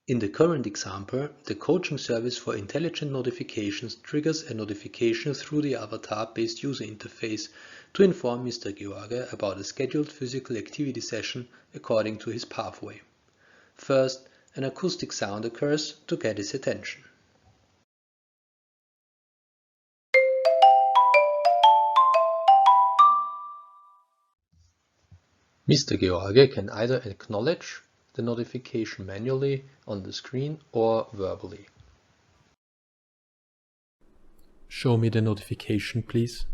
In the current example, the coaching service for intelligent notifications triggers a notification through the avatar-based user interface to inform Mr. George about a scheduled physical activity session according to his pathway. First, an acoustic sound occurs to get his attention. Mr. George can either acknowledge the notification manually on the screen or verbally. Show me the notification, please.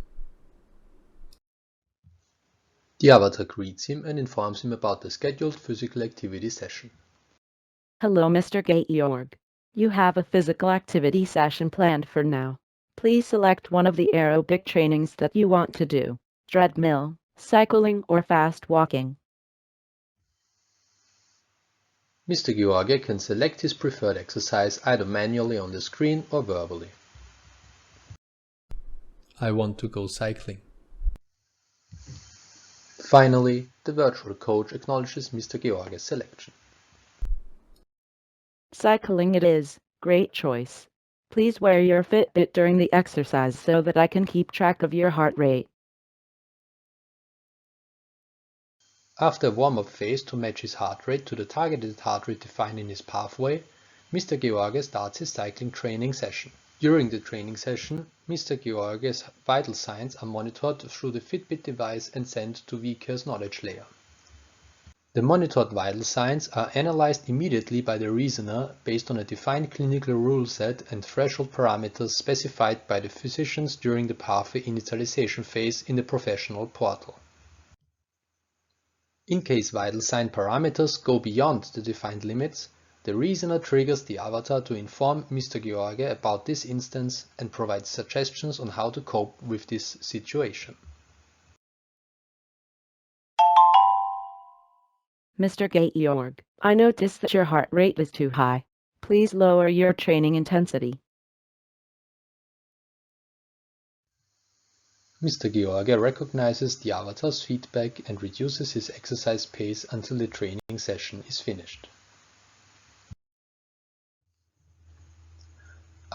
The avatar greets him and informs him about the scheduled physical activity session. Hello, Mr. Georg. You have a physical activity session planned for now. Please select one of the aerobic trainings that you want to do: treadmill, cycling, or fast walking. Mr. George can select his preferred exercise either manually on the screen or verbally. I want to go cycling. Finally, the virtual coach acknowledges Mr. George's selection. Cycling it is. Great choice. Please wear your Fitbit during the exercise so that I can keep track of your heart rate. After a warm-up phase to match his heart rate to the targeted heart rate defined in his pathway, Mr. George starts his cycling training session. During the training session, Mr. George's vital signs are monitored through the Fitbit device and sent to vCare's knowledge layer. The monitored vital signs are analyzed immediately by the reasoner based on a defined clinical rule set and threshold parameters specified by the physicians during the pathway initialization phase in the professional portal. In case vital sign parameters go beyond the defined limits, the reasoner triggers the avatar to inform Mr. George about this instance and provides suggestions on how to cope with this situation. Mr. Georg, I noticed that your heart rate is too high. Please lower your training intensity. Mr. George recognizes the avatar's feedback and reduces his exercise pace until the training session is finished.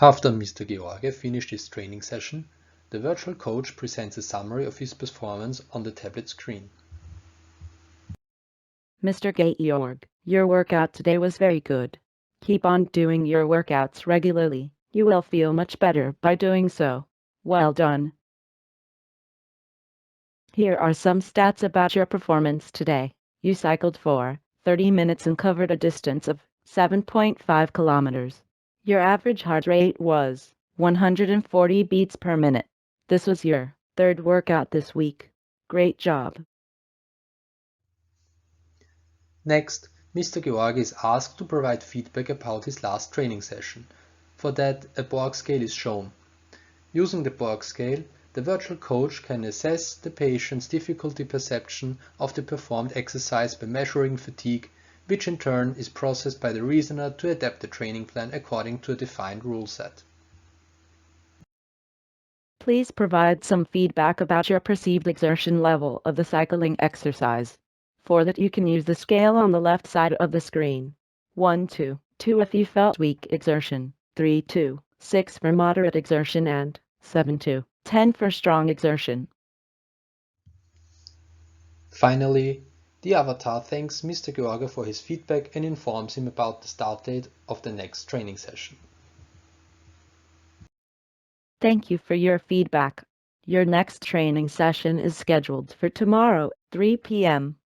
After Mr. George finished his training session, the virtual coach presents a summary of his performance on the tablet screen. Mr. Georg, your workout today was very good. Keep on doing your workouts regularly. You will feel much better by doing so. Well done. Here are some stats about your performance today. You cycled for 30 minutes and covered a distance of 7.5 kilometers. Your average heart rate was 140 beats per minute. This was your third workout this week. Great job. Next, Mr. George is asked to provide feedback about his last training session. For that, a Borg scale is shown. Using the Borg scale, the virtual coach can assess the patient's difficulty perception of the performed exercise by measuring fatigue, which in turn is processed by the reasoner to adapt the training plan according to a defined rule set. Please provide some feedback about your perceived exertion level of the cycling exercise. For that, you can use the scale on the left side of the screen. 1 to 2 if you felt weak exertion, 3 to 6 for moderate exertion, and 7 to 10 for strong exertion. Finally, the avatar thanks Mr. George for his feedback and informs him about the start date of the next training session. Thank you for your feedback. Your next training session is scheduled for tomorrow, 3 p.m.